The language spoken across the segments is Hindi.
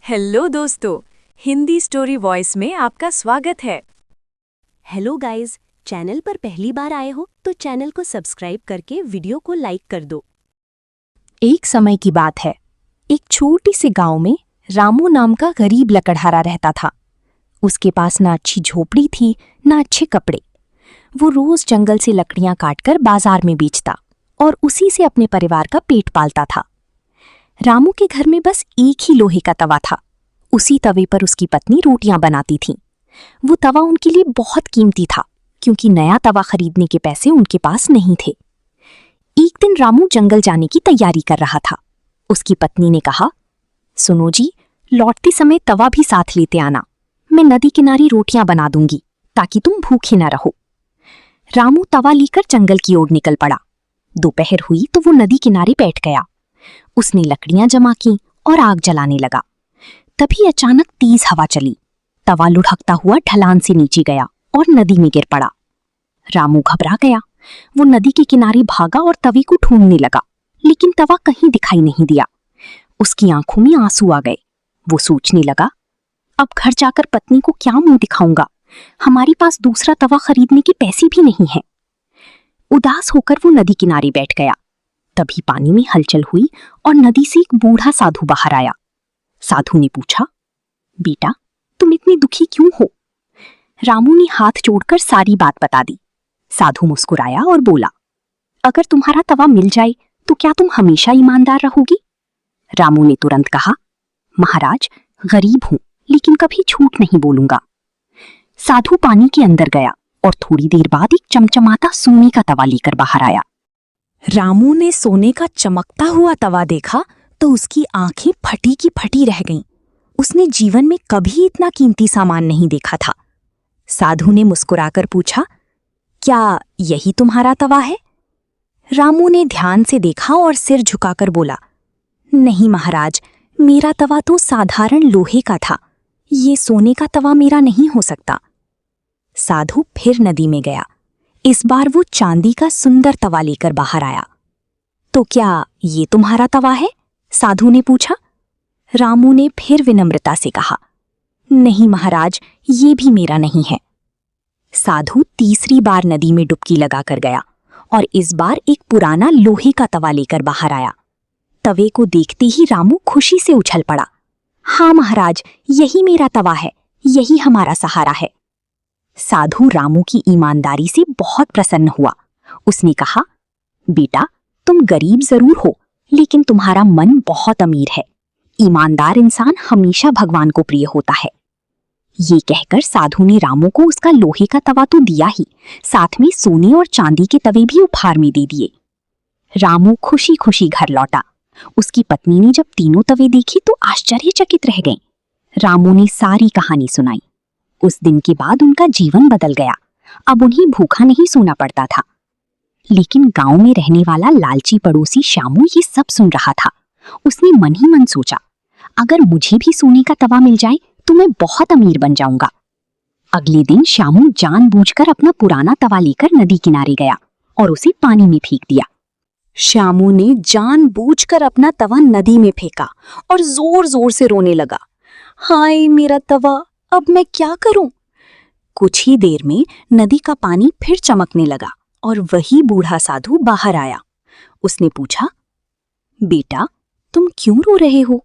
हेलो दोस्तों, हिंदी स्टोरी वॉइस में आपका स्वागत है। हेलो गाइस, चैनल पर पहली बार आए हो तो चैनल को सब्सक्राइब करके वीडियो को लाइक कर दो। एक समय की बात है। एक छोटी से गांव में रामू नाम का गरीब लकड़हारा रहता था। उसके पास ना अच्छी झोपड़ी थी, ना अच्छे कपड़े। वो रोज जंगल से लकड़ियां काटकर बाजार में बेचता और उसी से अपने परिवार का पेट पालता था। रामू के घर में बस एक ही लोहे का तवा था। उसी तवे पर उसकी पत्नी रोटियां बनाती थीं। वो तवा उनके लिए बहुत कीमती था, क्योंकि नया तवा खरीदने के पैसे उनके पास नहीं थे। एक दिन रामू जंगल जाने की तैयारी कर रहा था। उसकी पत्नी ने कहा, सुनो जी, लौटते समय तवा भी साथ लेते आना। मैं नदी किनारे रोटियां बना दूंगी ताकि तुम भूखे न रहो। रामू तवा लेकर जंगल की ओर निकल पड़ा। दोपहर हुई तो वो नदी किनारे बैठ गया। उसने लकड़ियां जमा की और आग जलाने लगा। तभी अचानक तेज हवा चली। तवा लुढ़कता हुआ ढलान से नीचे गया और नदी में गिर पड़ा। रामू घबरा गया। वो नदी के किनारे भागा और तवे को ढूंढने लगा, लेकिन तवा कहीं दिखाई नहीं दिया। उसकी आंखों में आंसू आ गए। वो सोचने लगा, अब घर जाकर पत्नी को क्या मुंह दिखाऊंगा? हमारे पास दूसरा तवा खरीदने के पैसे भी नहीं हैं। उदास होकर वो नदी किनारे बैठ गया। तभी पानी में हलचल हुई और नदी से एक बूढ़ा साधु बाहर आया। साधु ने पूछा, बेटा, तुम इतनी दुखी क्यों हो? रामू ने हाथ जोड़कर सारी बात बता दी। साधु मुस्कुराया और बोला, अगर तुम्हारा तवा मिल जाए तो क्या तुम हमेशा ईमानदार रहोगी? रामू ने तुरंत कहा, महाराज, गरीब हूं लेकिन कभी झूठ नहीं बोलूंगा। साधु पानी के अंदर गया और थोड़ी देर बाद एक चमचमाता सोने का तवा लेकर बाहर आया। रामू ने सोने का चमकता हुआ तवा देखा तो उसकी आंखें फटी की फटी रह गईं। उसने जीवन में कभी इतना कीमती सामान नहीं देखा था। साधु ने मुस्कुराकर पूछा, क्या यही तुम्हारा तवा है? रामू ने ध्यान से देखा और सिर झुकाकर बोला, नहीं महाराज, मेरा तवा तो साधारण लोहे का था। ये सोने का तवा मेरा नहीं हो सकता। साधु फिर नदी में गया। इस बार वो चांदी का सुंदर तवा लेकर बाहर आया। तो क्या ये तुम्हारा तवा है? साधु ने पूछा। रामू ने फिर विनम्रता से कहा, नहीं महाराज, ये भी मेरा नहीं है। साधु तीसरी बार नदी में डुबकी लगाकर गया और इस बार एक पुराना लोहे का तवा लेकर बाहर आया। तवे को देखते ही रामू खुशी से उछल पड़ा। हाँ महाराज, यही मेरा तवा है, यही हमारा सहारा है। साधु रामू की ईमानदारी से बहुत प्रसन्न हुआ। उसने कहा, बेटा, तुम गरीब जरूर हो लेकिन तुम्हारा मन बहुत अमीर है। ईमानदार इंसान हमेशा भगवान को प्रिय होता है। ये कहकर साधु ने रामू को उसका लोहे का तवा तो दिया ही, साथ में सोने और चांदी के तवे भी उपहार में दे दिए। रामू खुशी खुशी घर लौटा। उसकी पत्नी ने जब तीनों तवे देखे तो आश्चर्यचकित रह गईं। रामू ने सारी कहानी सुनाई। उस दिन के बाद उनका जीवन बदल गया। अब उन्हें भूखा नहीं सोना पड़ता था। लेकिन गांव में रहने वाला लालची पड़ोसी श्यामू ये सब सुन रहा था। उसने मन ही मन सोचा, अगर मुझे भी सोने का तवा मिल जाए तो मैं बहुत अमीर बन जाऊंगा। अगले दिन श्यामू जानबूझकर अपना पुराना तवा लेकर नदी किनारे गया और उसे पानी में फेंक दिया। श्यामू ने जानबूझकर अपना तवा नदी में फेंका और जोर जोर से रोने लगा। हाय मेरा तवा, अब मैं क्या करूं? कुछ ही देर में नदी का पानी फिर चमकने लगा और वही बूढ़ा साधु बाहर आया। उसने पूछा, बेटा, तुम क्यों रो रहे हो?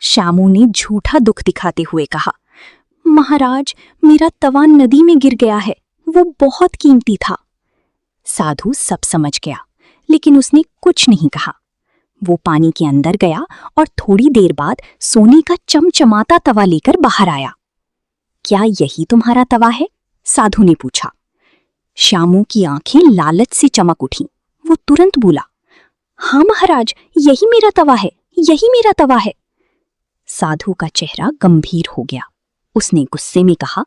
श्यामू ने झूठा दुख दिखाते हुए कहा, महाराज, मेरा तवा नदी में गिर गया है, वो बहुत कीमती था। साधु सब समझ गया, लेकिन उसने कुछ नहीं कहा। वो पानी के अंदर गया और थोड़ी देर बाद सोने का चमचमाता तवा लेकर बाहर आया। क्या यही तुम्हारा तवा है? साधु ने पूछा। श्यामू की आंखें लालच से चमक उठीं। वो तुरंत बोला, हाँ महाराज, यही मेरा तवा है, यही मेरा तवा है। साधु का चेहरा गंभीर हो गया। उसने गुस्से में कहा,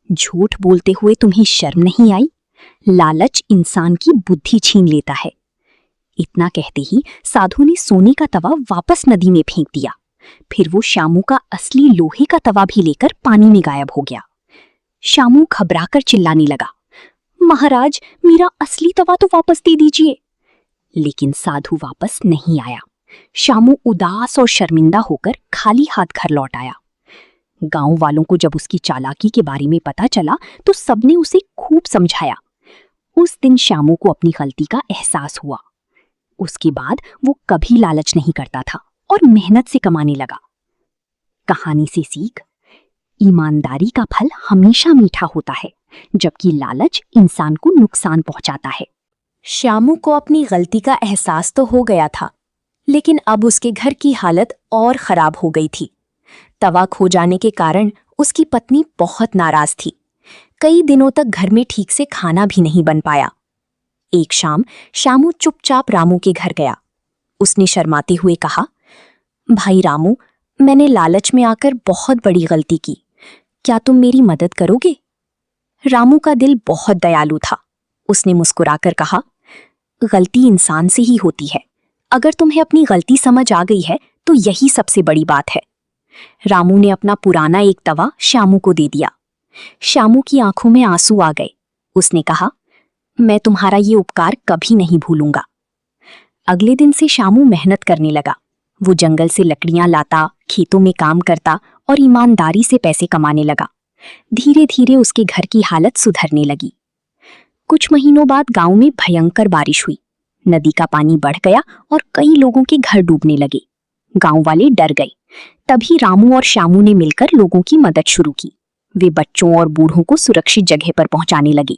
झूठ बोलते हुए तुम्हें शर्म नहीं आई? लालच इंसान की बुद्धि छीन लेता है। इतना कहते ही साधु ने सोने का तवा वापस नदी में फेंक दिया। फिर वो श्यामू का असली लोहे का तवा भी लेकर पानी में गायब हो गया। श्यामू घबराकर चिल्लाने लगा, महाराज, मेरा असली तवा तो वापस दे दीजिए। लेकिन साधु वापस नहीं आया। श्यामू उदास और शर्मिंदा होकर खाली हाथ घर लौट आया। गांव वालों को जब उसकी चालाकी के बारे में पता चला तो सबने उसे खूब समझाया। उस दिन श्यामू को अपनी गलती का एहसास हुआ। उसके बाद वो कभी लालच नहीं करता था और मेहनत से कमाने लगा। कहानी से सीख, ईमानदारी का फल हमेशा मीठा होता है, जबकि लालच इंसान को नुकसान पहुंचाता है। श्यामू को अपनी गलती का एहसास तो हो गया था, लेकिन अब उसके घर की हालत और खराब हो गई थी। तवा खो जाने के कारण उसकी पत्नी बहुत नाराज थी। कई दिनों तक घर में ठीक से खाना भी नहीं बन पाया। एक शाम श्यामू चुपचाप रामू के घर गया। उसने शर्माते हुए कहा, भाई रामू, मैंने लालच में आकर बहुत बड़ी गलती की। क्या तुम मेरी मदद करोगे? रामू का दिल बहुत दयालु था। उसने मुस्कुराकर कहा, गलती इंसान से ही होती है। अगर तुम्हें अपनी गलती समझ आ गई है तो यही सबसे बड़ी बात है। रामू ने अपना पुराना एक तवा श्यामू को दे दिया। श्यामू की आंखों में आंसू आ गए। उसने कहा, मैं तुम्हारा ये उपकार कभी नहीं भूलूंगा। अगले दिन से श्यामू मेहनत करने लगा। वो जंगल से लकड़ियां लाता, खेतों में काम करता और ईमानदारी से पैसे कमाने लगा। धीरे धीरे उसके घर की हालत सुधरने लगी। कुछ महीनों बाद गांव में भयंकर बारिश हुई। नदी का पानी बढ़ गया और कई लोगों के घर डूबने लगे। गांव वाले डर गए। तभी रामू और श्यामू ने मिलकर लोगों की मदद शुरू की। वे बच्चों और बूढ़ों को सुरक्षित जगह पर पहुंचाने लगे।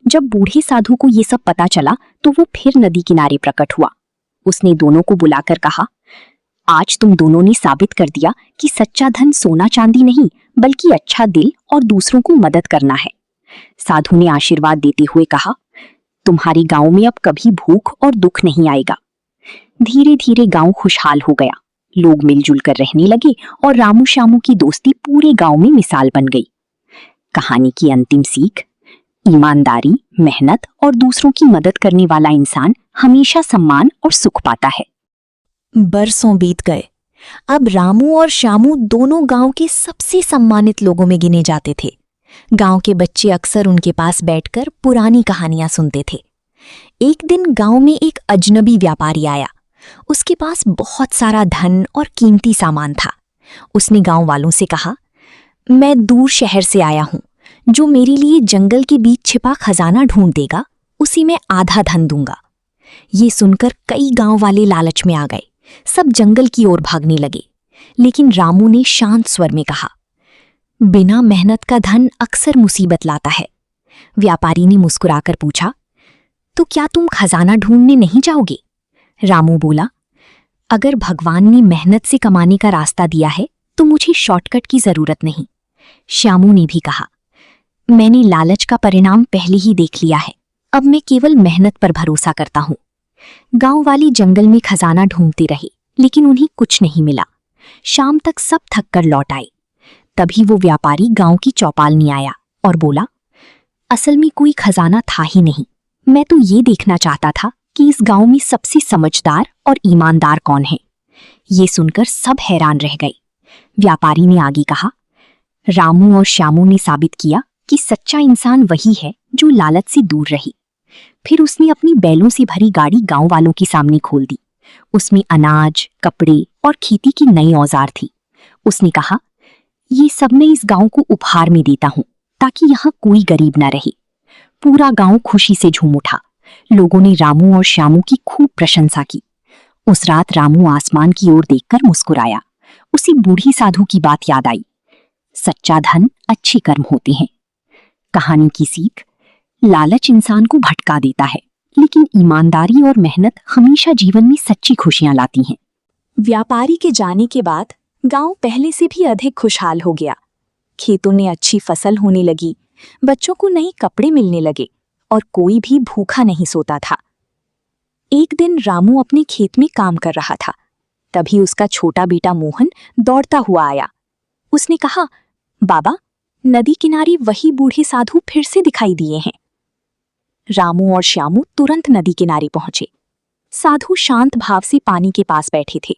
जब बूढ़े साधु को ये सब पता चला तो वो फिर नदी किनारे प्रकट हुआ। उसने दोनों को बुलाकर कहा, आज तुम दोनों ने साबित कर दिया कि सच्चा धन सोना चांदी नहीं, बल्कि अच्छा दिल और दूसरों को मदद करना है। साधु ने आशीर्वाद देते हुए कहा, तुम्हारे गांव में अब कभी भूख और दुख नहीं आएगा। धीरे धीरे गांव खुशहाल हो गया। लोग मिलजुल कर रहने लगे और रामू श्यामू की दोस्ती पूरे गांव में मिसाल बन गई। कहानी की अंतिम सीख, ईमानदारी, मेहनत और दूसरों की मदद करने वाला इंसान हमेशा सम्मान और सुख पाता है। बरसों बीत गए। अब रामू और श्यामू दोनों गांव के सबसे सम्मानित लोगों में गिने जाते थे। गांव के बच्चे अक्सर उनके पास बैठकर पुरानी कहानियां सुनते थे। एक दिन गांव में एक अजनबी व्यापारी आया। उसके पास बहुत सारा धन और कीमती सामान था। उसने गांव वालों से कहा, मैं दूर शहर से आया हूं। जो मेरे लिए जंगल के बीच छिपा खजाना ढूंढ देगा, उसी में आधा धन दूंगा। ये सुनकर कई गांव वाले लालच में आ गए। सब जंगल की ओर भागने लगे। लेकिन रामू ने शांत स्वर में कहा, बिना मेहनत का धन अक्सर मुसीबत लाता है। व्यापारी ने मुस्कुराकर पूछा, तो क्या तुम खजाना ढूंढने नहीं जाओगे? रामू बोला, अगर भगवान ने मेहनत से कमाने का रास्ता दिया है तो मुझे शॉर्टकट की जरूरत नहीं। श्यामू ने भी कहा, मैंने लालच का परिणाम पहले ही देख लिया है। अब मैं केवल मेहनत पर भरोसा करता हूं। गांव वाले जंगल में खजाना ढूंढते रहे, लेकिन उन्हें कुछ नहीं मिला। शाम तक सब थक कर लौट आए। तभी वो व्यापारी गांव की चौपाल में आया और बोला, असल में कोई खजाना था ही नहीं। मैं तो ये देखना चाहता था कि इस गांव में सबसे समझदार और ईमानदार कौन है। ये सुनकर सब हैरान रह गए। व्यापारी ने आगे कहा, रामू और श्यामू ने साबित किया कि सच्चा इंसान वही है जो लालच से दूर रहे। फिर उसने अपनी बैलों से भरी गाड़ी गांव वालों के सामने खोल दी। उसमें अनाज, कपड़े और खेती की नई औजार थी। उसने कहा, ये सब मैं इस गांव को उपहार में देता हूं ताकि यहाँ कोई गरीब न रहे। पूरा गांव खुशी से झूम उठा। लोगों ने रामू और श्यामू की खूब प्रशंसा की। उस रात रामू आसमान की ओर देखकर मुस्कुराया। उसी बूढ़ी साधु की बात याद आई, सच्चा धन अच्छे कर्म होते हैं। कहानी की सीख, लालच इंसान को भटका देता है, लेकिन ईमानदारी और मेहनत हमेशा जीवन में सच्ची खुशियां लाती हैं। व्यापारी के जाने के बाद गांव पहले से भी अधिक खुशहाल हो गया। खेतों में अच्छी फसल होने लगी, बच्चों को नए कपड़े मिलने लगे और कोई भी भूखा नहीं सोता था। एक दिन रामू अपने खेत में काम कर रहा था। तभी उसका छोटा बेटा मोहन दौड़ता हुआ आया। उसने कहा, बाबा, नदी किनारे वही बूढ़े साधु फिर से दिखाई दिए हैं। रामू और श्यामू तुरंत नदी किनारे पहुंचे। साधु शांत भाव से पानी के पास बैठे थे।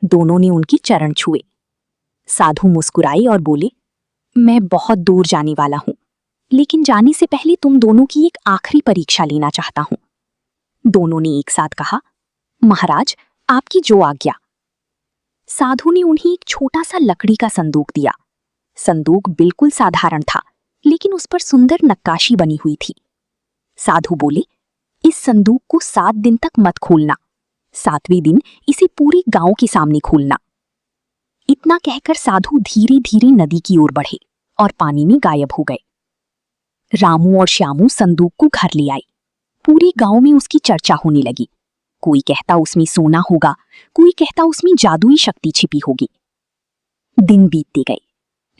दोनों ने उनके चरण छुए। साधु मुस्कुराए और बोले, मैं बहुत दूर जाने वाला हूं, लेकिन जाने से पहले तुम दोनों की एक आखिरी परीक्षा लेना चाहता हूं। दोनों ने एक साथ कहा, महाराज, आपकी जो आज्ञा। साधु ने उन्हें एक छोटा सा लकड़ी का संदूक दिया। संदूक बिल्कुल साधारण था, लेकिन उस पर सुंदर नक्काशी बनी हुई थी। साधु बोले, इस संदूक को 7 दिन तक मत खोलना। 7वें दिन इसे पूरे गांव के सामने खोलना। इतना कहकर साधु धीरे धीरे नदी की ओर बढ़े और पानी में गायब हो गए। रामू और श्यामू संदूक को घर ले आए। पूरे गांव में उसकी चर्चा होने लगी। कोई कहता उसमें सोना होगा, कोई कहता उसमें जादुई शक्ति छिपी होगी। दिन बीतते गए,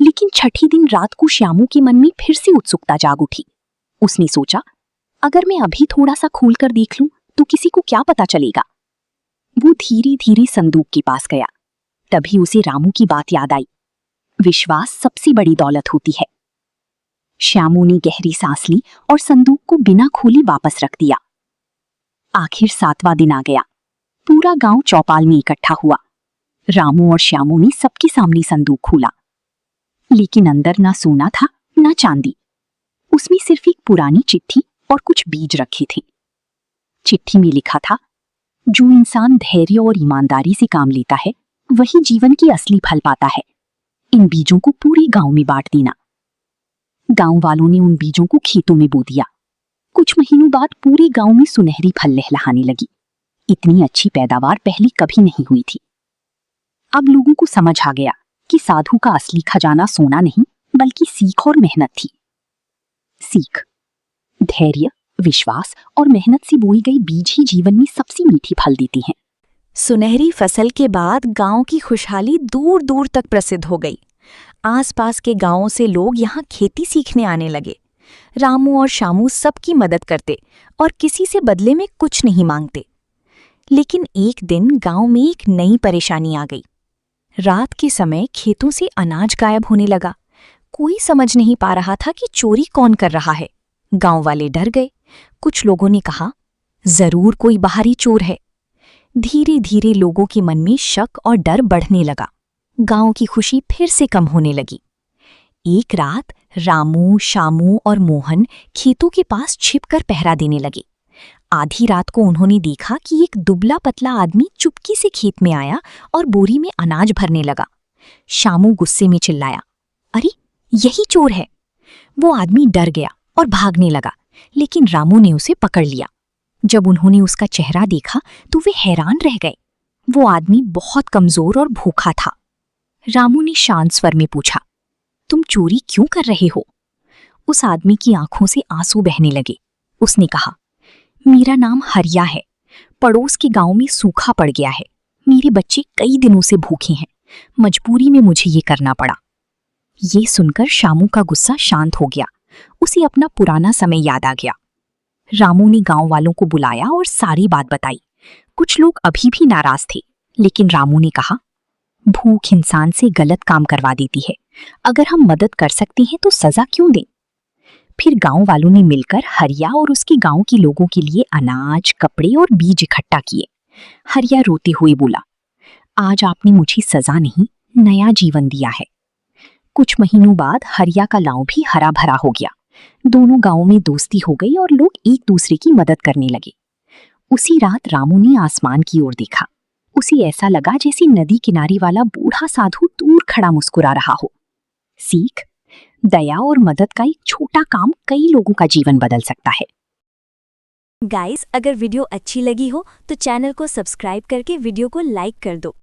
लेकिन छठी दिन रात को श्यामू के मन में फिर से उत्सुकता जाग उठी। उसने सोचा, अगर मैं अभी थोड़ा सा खोलकर देख लूं तो किसी को क्या पता चलेगा। वो धीरे धीरे संदूक के पास गया। तभी उसे रामू की बात याद आई। विश्वास सबसे बड़ी दौलत होती है। श्यामू ने गहरी सांस ली और संदूक को बिना खोले वापस रख दिया। आखिर 7वां दिन आ गया। पूरा गांव चौपाल में इकट्ठा हुआ। रामू और श्यामू ने सबके सामने संदूक खोला, लेकिन अंदर ना सोना था ना चांदी। उसमें सिर्फ एक पुरानी चिट्ठी और कुछ बीज रखे थे। चिट्ठी में लिखा था, जो इंसान धैर्य और ईमानदारी से काम लेता है वही जीवन की असली फल पाता है। इन बीजों को पूरे गांव में बांट देना। गांव वालों ने उन बीजों को खेतों में बो दिया। कुछ महीनों बाद पूरे गांव में सुनहरी फल लहलहाने लगी। इतनी अच्छी पैदावार पहले कभी नहीं हुई थी। अब लोगों को समझ आ गया कि साधु का असली खजाना सोना नहीं बल्कि सीख और मेहनत थी। सीख, धैर्य, विश्वास और मेहनत से बोई गई बीज ही जीवन में सबसे मीठी फल देती हैं। सुनहरी फसल के बाद गांव की खुशहाली दूर दूर तक प्रसिद्ध हो गई। आसपास के गांवों से लोग यहाँ खेती सीखने आने लगे। रामू और श्यामू सबकी मदद करते और किसी से बदले में कुछ नहीं मांगते। लेकिन एक दिन गांव में एक नई परेशानी आ गई। रात के समय खेतों से अनाज गायब होने लगा। कोई समझ नहीं पा रहा था कि चोरी कौन कर रहा है। गांव वाले डर गए। कुछ लोगों ने कहा, जरूर कोई बाहरी चोर है। धीरे धीरे लोगों के मन में शक और डर बढ़ने लगा। गांव की खुशी फिर से कम होने लगी। एक रात रामू, श्यामू और मोहन खेतों के पास छिपकर पहरा देने लगे। आधी रात को उन्होंने देखा कि एक दुबला पतला आदमी चुपके से खेत में आया और बोरी में अनाज भरने लगा। श्यामू गुस्से में चिल्लाया, अरे यही चोर है। वो आदमी डर गया और भागने लगा, लेकिन रामू ने उसे पकड़ लिया। जब उन्होंने उसका चेहरा देखा तो वे हैरान रह गए। वो आदमी बहुत कमजोर और भूखा था। रामू ने शांत स्वर में पूछा, तुम चोरी क्यों कर रहे हो? उस आदमी की आंखों से आंसू बहने लगे। उसने कहा, मेरा नाम हरिया है। पड़ोस के गांव में सूखा पड़ गया है। मेरे बच्चे कई दिनों से भूखे हैं। मजबूरी में मुझे ये करना पड़ा। ये सुनकर श्यामू का गुस्सा शांत हो गया। उसे अपना पुराना समय याद आ गया। रामू ने गांव वालों को बुलाया और सारी बात बताई। कुछ लोग अभी भी नाराज थे, लेकिन रामू ने कहा, भूख इंसान से गलत काम करवा देती है। अगर हम मदद कर सकते हैं तो सजा क्यों दें? फिर गांव वालों ने मिलकर हरिया और उसके गांव के लोगों के लिए अनाज, कपड़े और बीज इकट्ठा किए। हरिया रोते हुए बोला, आज आपने मुझे सजा नहीं, नया जीवन दिया है। कुछ महीनों बाद हरिया का गांव भी हरा भरा हो गया। दोनों गांवों में दोस्ती हो गई और लोग एक दूसरे की मदद करने लगे। उसी रात रामू ने आसमान की ओर देखा। उसे ऐसा लगा जैसे नदी किनारे वाला बूढ़ा साधु दूर खड़ा मुस्कुरा रहा हो। सीख, दया और मदद का एक छोटा काम कई लोगों का जीवन बदल सकता है। गाइस, अगर वीडियो अच्छी लगी हो तो चैनल को सब्सक्राइब करके वीडियो को लाइक कर दो।